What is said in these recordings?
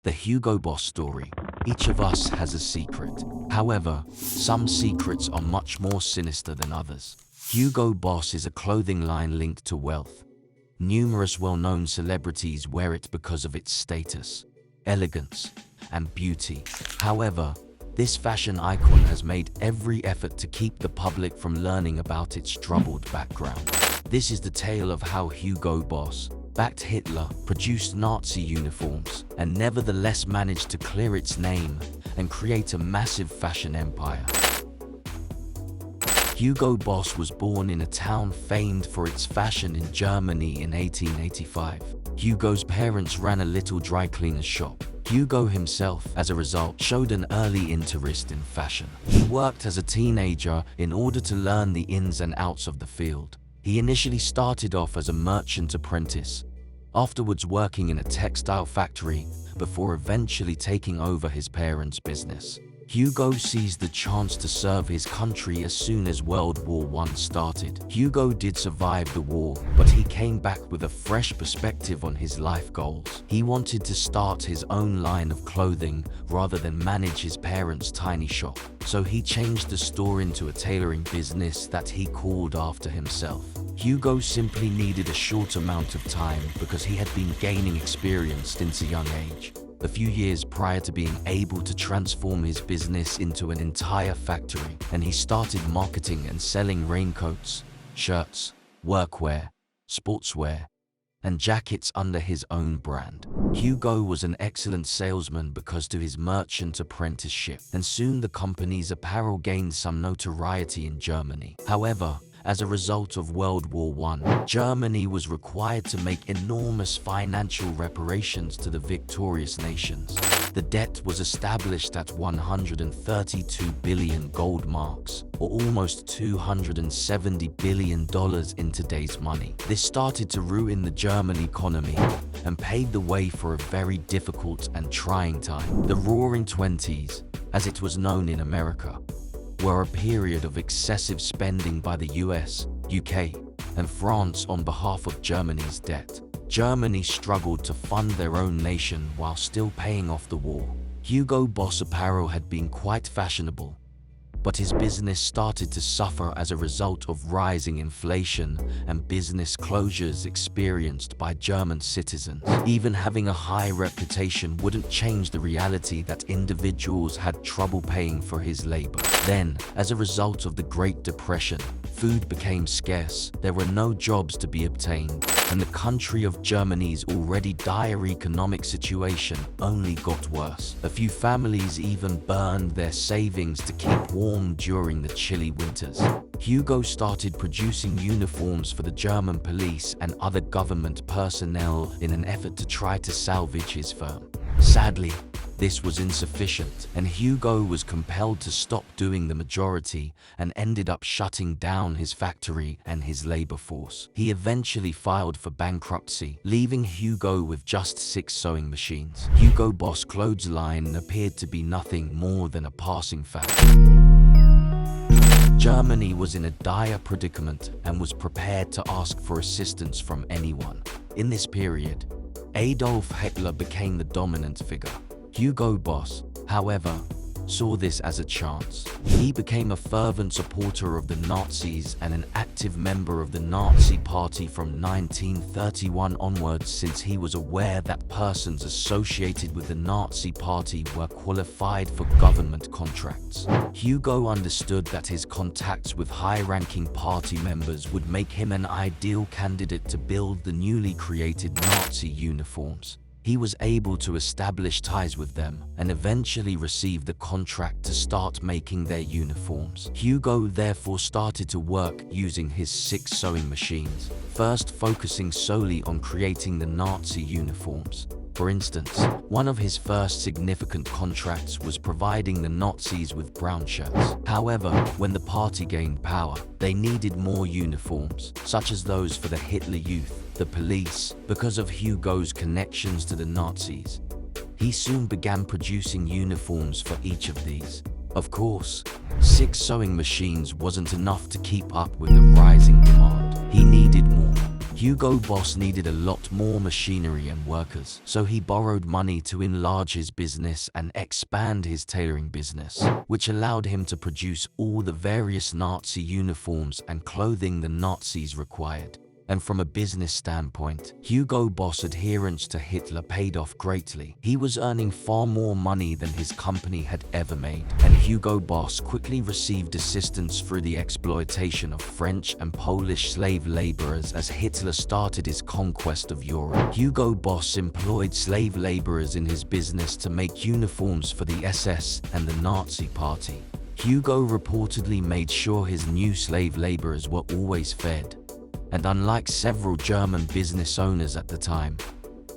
The Hugo Boss story. Each of us has a secret. However, some secrets are much more sinister than others. Hugo Boss is a clothing line linked to wealth. Numerous well-known celebrities wear it because of its status, elegance, and beauty. However, this fashion icon has made every effort to keep the public from learning about its troubled background. This is the tale of how Hugo Boss backed Hitler, produced Nazi uniforms, and nevertheless managed to clear its name and create a massive fashion empire. Hugo Boss was born in a town famed for its fashion in Germany in 1885. Hugo's parents ran a little dry cleaner's shop. Hugo himself, as a result, showed an early interest in fashion. He worked as a teenager in order to learn the ins and outs of the field. He initially started off as a merchant apprentice, afterwards working in a textile factory, before eventually taking over his parents' business. Hugo seized the chance to serve his country as soon as World War I started. Hugo did survive the war, but he came back with a fresh perspective on his life goals. He wanted to start his own line of clothing rather than manage his parents' tiny shop. So he changed the store into a tailoring business that he called after himself. Hugo simply needed a short amount of time because he had been gaining experience since a young age. A few years prior to being able to transform his business into an entire factory, and he started marketing and selling raincoats, shirts, workwear, sportswear, and jackets under his own brand. Hugo was an excellent salesman because of his merchant apprenticeship, and soon the company's apparel gained some notoriety in Germany. However, as a result of World War I, Germany was required to make enormous financial reparations to the victorious nations. The debt was established at 132 billion gold marks, or almost $270 billion in today's money. This started to ruin the German economy and paved the way for a very difficult and trying time. The Roaring Twenties, as it was known in America, were a period of excessive spending by the US, UK, and France on behalf of Germany's debt. Germany struggled to fund their own nation while still paying off the war. Hugo Boss apparel had been quite fashionable, but his business started to suffer as a result of rising inflation and business closures experienced by German citizens. Even having a high reputation wouldn't change the reality that individuals had trouble paying for his labor. Then, as a result of the Great Depression, food became scarce, there were no jobs to be obtained, and the country of Germany's already dire economic situation only got worse. A few families even burned their savings to keep warm during the chilly winters. Hugo started producing uniforms for the German police and other government personnel in an effort to try to salvage his firm. Sadly, this was insufficient, and Hugo was compelled to stop doing the majority and ended up shutting down his factory and his labor force. He eventually filed for bankruptcy, leaving Hugo with just 6 sewing machines. Hugo Boss clothes line appeared to be nothing more than a passing fad. Germany was in a dire predicament and was prepared to ask for assistance from anyone. In this period, Adolf Hitler became the dominant figure. Hugo Boss, however, saw this as a chance. He became a fervent supporter of the Nazis and an active member of the Nazi Party from 1931 onwards, since he was aware that persons associated with the Nazi Party were qualified for government contracts. Hugo understood that his contacts with high-ranking party members would make him an ideal candidate to build the newly created Nazi uniforms. He was able to establish ties with them and eventually receive the contract to start making their uniforms. Hugo therefore started to work using his 6 sewing machines, first focusing solely on creating the Nazi uniforms. For instance, one of his first significant contracts was providing the Nazis with brown shirts. However, when the party gained power, they needed more uniforms, such as those for the Hitler Youth, the police. Because of Hugo's connections to the Nazis, he soon began producing uniforms for each of these. Of course, 6 sewing machines wasn't enough to keep up with the rising demand. He needed more. Hugo Boss needed a lot more machinery and workers, so he borrowed money to enlarge his business and expand his tailoring business, which allowed him to produce all the various Nazi uniforms and clothing the Nazis required. And from a business standpoint, Hugo Boss' adherence to Hitler paid off greatly. He was earning far more money than his company had ever made, and Hugo Boss quickly received assistance through the exploitation of French and Polish slave laborers as Hitler started his conquest of Europe. Hugo Boss employed slave laborers in his business to make uniforms for the SS and the Nazi Party. Hugo reportedly made sure his new slave laborers were always fed. And unlike several German business owners at the time,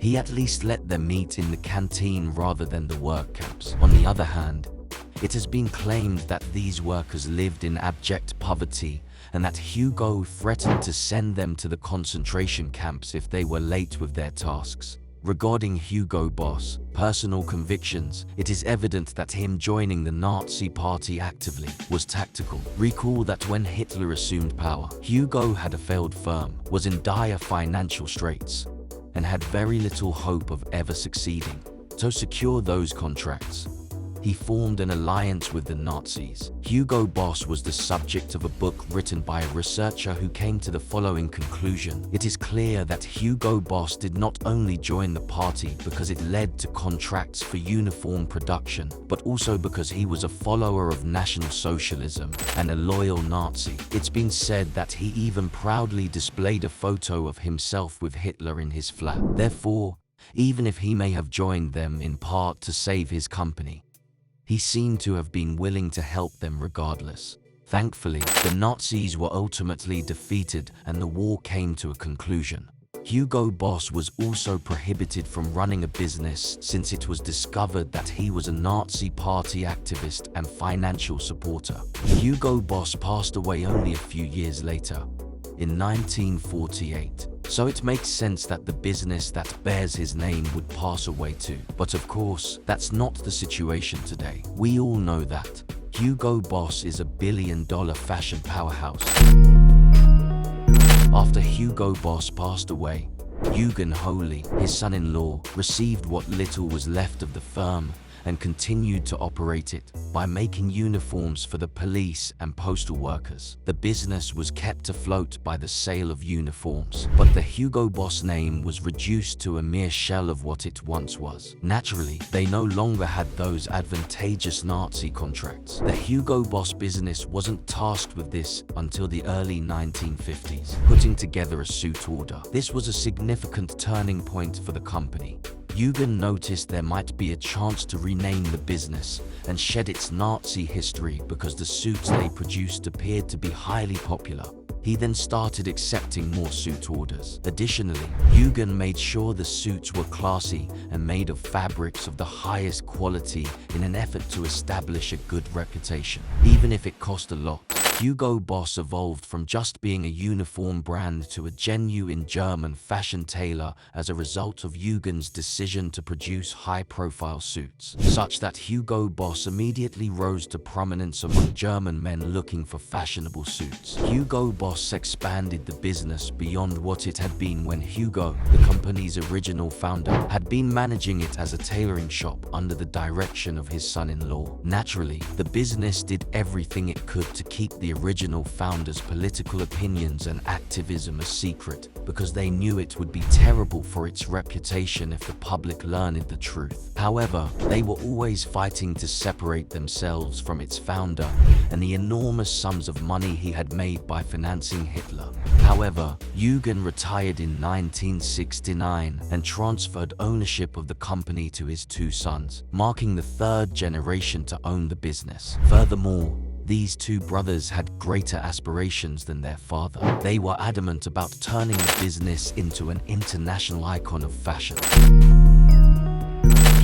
he at least let them eat in the canteen rather than the work camps. On the other hand, it has been claimed that these workers lived in abject poverty and that Hugo threatened to send them to the concentration camps if they were late with their tasks. Regarding Hugo Boss' personal convictions, it is evident that him joining the Nazi Party actively was tactical. Recall that when Hitler assumed power, Hugo had a failed firm, was in dire financial straits, and had very little hope of ever succeeding. To secure those contracts, he formed an alliance with the Nazis. Hugo Boss was the subject of a book written by a researcher who came to the following conclusion. It is clear that Hugo Boss did not only join the party because it led to contracts for uniform production, but also because he was a follower of National Socialism and a loyal Nazi. It's been said that he even proudly displayed a photo of himself with Hitler in his flat. Therefore, even if he may have joined them in part to save his company, he seemed to have been willing to help them regardless. Thankfully, the Nazis were ultimately defeated and the war came to a conclusion. Hugo Boss was also prohibited from running a business since it was discovered that he was a Nazi Party activist and financial supporter. Hugo Boss passed away only a few years later, in 1948. So it makes sense that the business that bears his name would pass away too. But of course, that's not the situation today. We all know that Hugo Boss is a billion-dollar fashion powerhouse. After Hugo Boss passed away, Eugen Holy, his son-in-law, received what little was left of the firm and continued to operate it by making uniforms for the police and postal workers. The business was kept afloat by the sale of uniforms, but the Hugo Boss name was reduced to a mere shell of what it once was. Naturally, they no longer had those advantageous Nazi contracts. The Hugo Boss business wasn't tasked with this until the early 1950s, putting together a suit order. This was a significant turning point for the company. Eugen noticed there might be a chance to rename the business and shed its Nazi history because the suits they produced appeared to be highly popular. He then started accepting more suit orders. Additionally, Eugen made sure the suits were classy and made of fabrics of the highest quality in an effort to establish a good reputation, even if it cost a lot. Hugo Boss evolved from just being a uniform brand to a genuine German fashion tailor as a result of Eugen's decision to produce high-profile suits, such that Hugo Boss immediately rose to prominence among German men looking for fashionable suits. Hugo Boss expanded the business beyond what it had been when Hugo, the company's original founder, had been managing it as a tailoring shop under the direction of his son-in-law. Naturally, the business did everything it could to keep the original founder's political opinions and activism a secret because they knew it would be terrible for its reputation if the public learned the truth. However, they were always fighting to separate themselves from its founder and the enormous sums of money he had made by financing Hitler. However, Eugen retired in 1969 and transferred ownership of the company to his two sons, marking the third generation to own the business. Furthermore, these two brothers had greater aspirations than their father. They were adamant about turning the business into an international icon of fashion.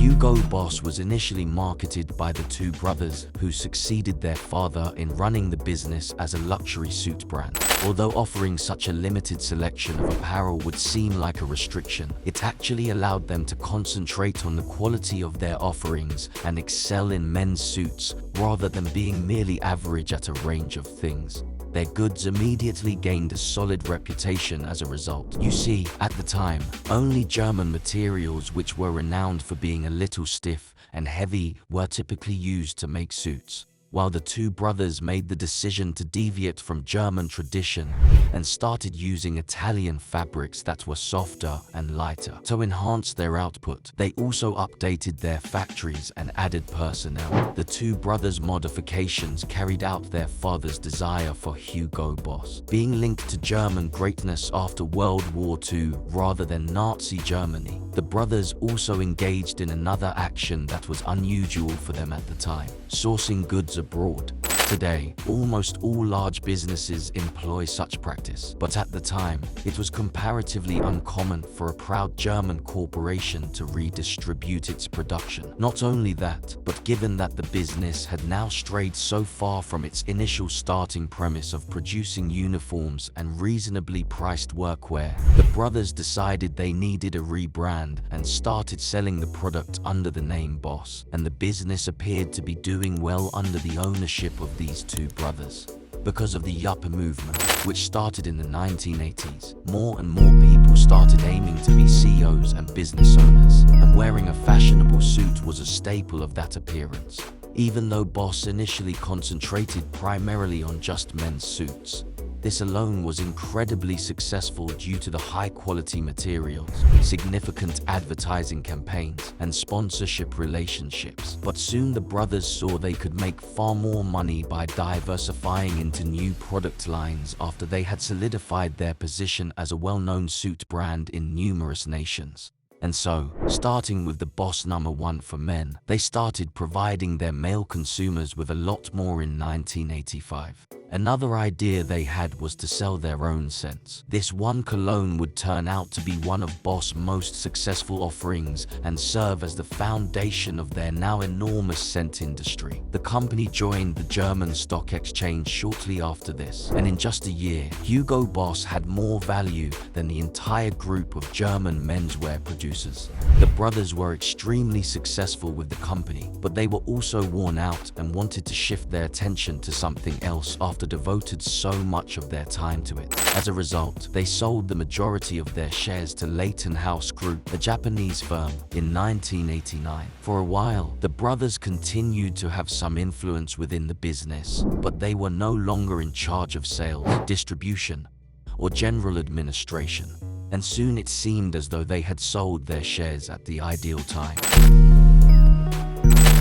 Hugo Boss was initially marketed by the two brothers who succeeded their father in running the business as a luxury suit brand. Although offering such a limited selection of apparel would seem like a restriction, it actually allowed them to concentrate on the quality of their offerings and excel in men's suits rather than being merely average at a range of things. Their goods immediately gained a solid reputation as a result. You see, at the time, only German materials, which were renowned for being a little stiff and heavy, were typically used to make suits, while the two brothers made the decision to deviate from German tradition and started using Italian fabrics that were softer and lighter. To enhance their output, they also updated their factories and added personnel. The two brothers' modifications carried out their father's desire for Hugo Boss, being linked to German greatness after World War II rather than Nazi Germany. The brothers also engaged in another action that was unusual for them at the time: sourcing goods abroad. Today, almost all large businesses employ such practice, but at the time, it was comparatively uncommon for a proud German corporation to redistribute its production. Not only that, but given that the business had now strayed so far from its initial starting premise of producing uniforms and reasonably priced workwear, the brothers decided they needed a rebrand and started selling the product under the name Boss, and the business appeared to be doing well under the ownership of these two brothers. Because of the Yuppie movement, which started in the 1980s, more and more people started aiming to be CEOs and business owners, and wearing a fashionable suit was a staple of that appearance. Even though Boss initially concentrated primarily on just men's suits, this alone was incredibly successful due to the high-quality materials, significant advertising campaigns, and sponsorship relationships. But soon the brothers saw they could make far more money by diversifying into new product lines after they had solidified their position as a well-known suit brand in numerous nations. And so, starting with the Boss #1 for men, they started providing their male consumers with a lot more in 1985. Another idea they had was to sell their own scents. This one cologne would turn out to be one of Boss' most successful offerings and serve as the foundation of their now enormous scent industry. The company joined the German stock exchange shortly after this, and in just a year, Hugo Boss had more value than the entire group of German menswear producers. The brothers were extremely successful with the company, but they were also worn out and wanted to shift their attention to something else after devoted so much of their time to it. As a result, they sold the majority of their shares to Leighton House Group, a Japanese firm, in 1989. For a while, the brothers continued to have some influence within the business, but they were no longer in charge of sales, distribution, or general administration, and soon it seemed as though they had sold their shares at the ideal time.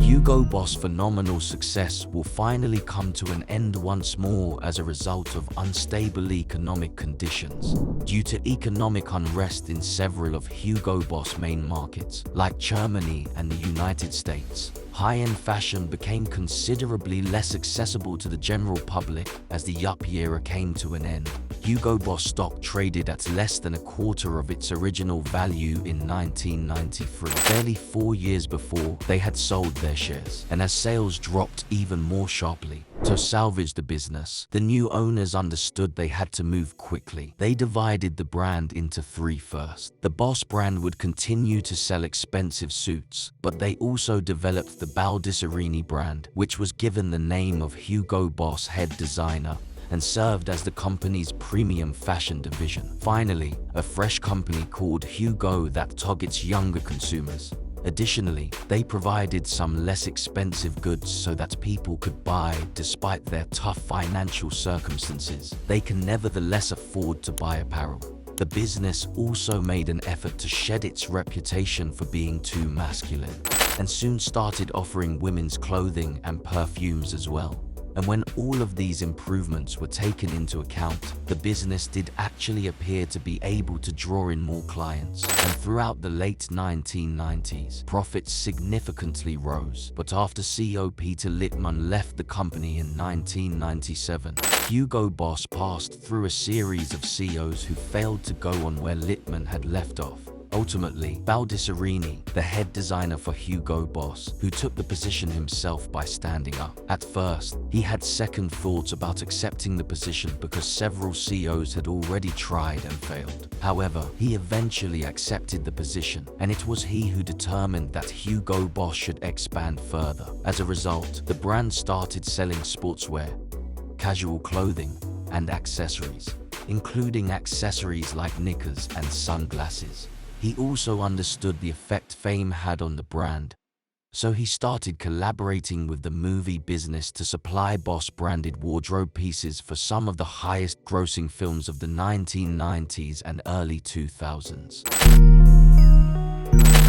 Hugo Boss' phenomenal success will finally come to an end once more as a result of unstable economic conditions. Due to economic unrest in several of Hugo Boss' main markets, like Germany and the United States, high-end fashion became considerably less accessible to the general public as the Yuppie era came to an end. Hugo Boss stock traded at less than a quarter of its original value in 1993, barely 4 years before they had sold their shares. And as sales dropped even more sharply, to salvage the business, the new owners understood they had to move quickly. They divided the brand into three first. The Boss brand would continue to sell expensive suits, but they also developed the Baldisserini brand, which was given the name of Hugo Boss head designer and served as the company's premium fashion division. Finally, a fresh company called Hugo that targets younger consumers. Additionally, they provided some less expensive goods so that people could buy despite their tough financial circumstances. They can nevertheless afford to buy apparel. The business also made an effort to shed its reputation for being too masculine, and soon started offering women's clothing and perfumes as well. And when all of these improvements were taken into account, the business did actually appear to be able to draw in more clients. And throughout the late 1990s, profits significantly rose. But after CEO Peter Littmann left the company in 1997, Hugo Boss passed through a series of CEOs who failed to go on where Littmann had left off. Ultimately, Baldisserini, the head designer for Hugo Boss, who took the position himself by standing up. At first, he had second thoughts about accepting the position because several CEOs had already tried and failed. However, he eventually accepted the position, and it was he who determined that Hugo Boss should expand further. As a result, the brand started selling sportswear, casual clothing, and accessories, including accessories like knickers and sunglasses. He also understood the effect fame had on the brand, so he started collaborating with the movie business to supply Boss-branded wardrobe pieces for some of the highest-grossing films of the 1990s and early 2000s.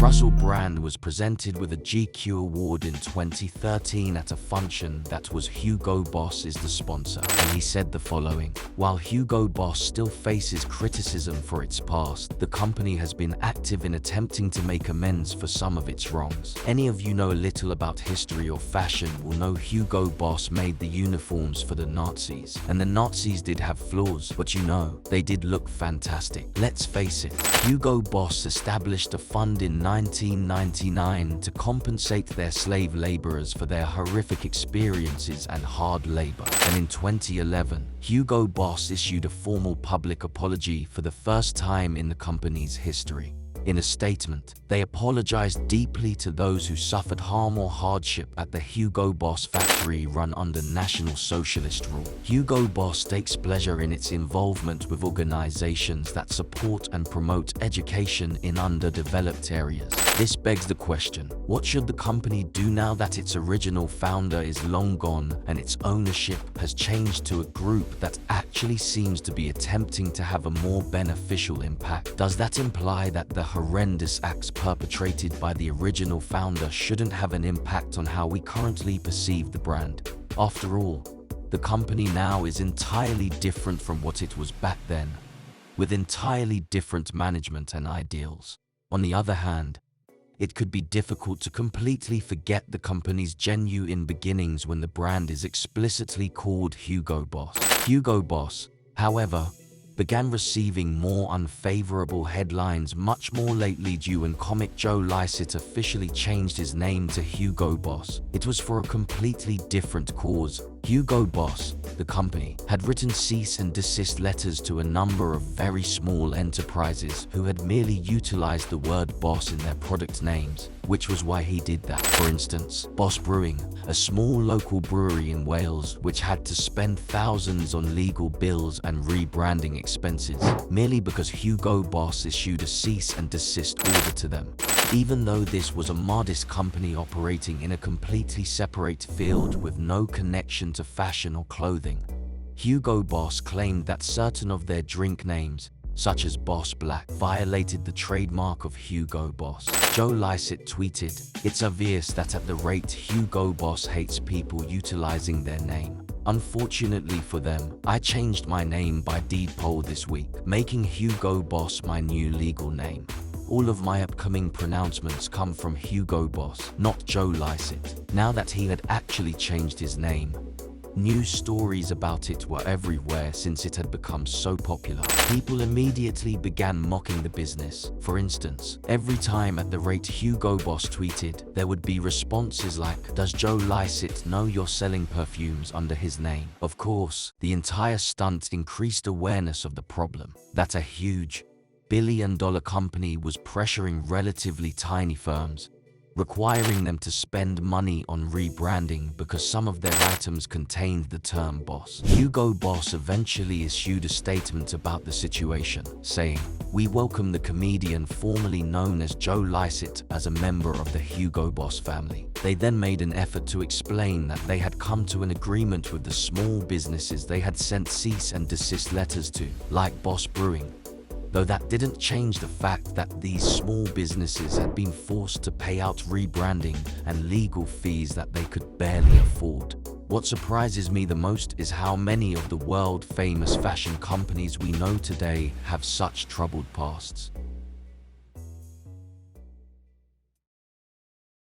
Russell Brand was presented with a GQ award in 2013 at a function that was Hugo Boss is the sponsor, and he said the following: "While Hugo Boss still faces criticism for its past, the company has been active in attempting to make amends for some of its wrongs. Any of you know a little about history or fashion will know Hugo Boss made the uniforms for the Nazis, and the Nazis did have flaws, but you know, they did look fantastic. Let's face it, Hugo Boss established a fund in 1999 to compensate their slave laborers for their horrific experiences and hard labor. And in 2011, Hugo Boss issued a formal public apology for the first time in the company's history. In a statement, they apologized deeply to those who suffered harm or hardship at the Hugo Boss factory run under National Socialist rule. Hugo Boss takes pleasure in its involvement with organizations that support and promote education in underdeveloped areas. This begs the question, what should the company do now that its original founder is long gone and its ownership has changed to a group that actually seems to be attempting to have a more beneficial impact? Does that imply that the horrendous acts perpetrated by the original founder shouldn't have an impact on how we currently perceive the brand? After all, the company now is entirely different from what it was back then, with entirely different management and ideals. On the other hand, it could be difficult to completely forget the company's genuine beginnings when the brand is explicitly called Hugo Boss. Hugo Boss, however, began receiving more unfavorable headlines much more lately due when comic Joe Lycett officially changed his name to Hugo Boss. It was for a completely different cause. Hugo Boss, the company, had written cease and desist letters to a number of very small enterprises who had merely utilized the word boss in their product names, which was why he did that. For instance, Boss Brewing, a small local brewery in Wales which had to spend thousands on legal bills and rebranding expenses, merely because Hugo Boss issued a cease and desist order to them. Even though this was a modest company operating in a completely separate field with no connection to fashion or clothing, Hugo Boss claimed that certain of their drink names, such as Boss Black, violated the trademark of Hugo Boss. Joe Lycett tweeted, "It's obvious that at the rate Hugo Boss hates people utilizing their name. Unfortunately for them, I changed my name by deed poll this week, making Hugo Boss my new legal name. All of my upcoming pronouncements come from Hugo Boss, not Joe Lycett." Now that he had actually changed his name, news stories about it were everywhere since it had become so popular. People immediately began mocking the business. For instance, every time at the rate Hugo Boss tweeted, there would be responses like, "Does Joe Lycett know you're selling perfumes under his name?" Of course, the entire stunt increased awareness of the problem, that a huge, billion-dollar company was pressuring relatively tiny firms, requiring them to spend money on rebranding because some of their items contained the term boss. Hugo Boss eventually issued a statement about the situation, saying, "We welcome the comedian formerly known as Joe Lycett as a member of the Hugo Boss family." They then made an effort to explain that they had come to an agreement with the small businesses they had sent cease and desist letters to, like Boss Brewing, though that didn't change the fact that these small businesses had been forced to pay out rebranding and legal fees that they could barely afford. What surprises me the most is how many of the world-famous fashion companies we know today have such troubled pasts.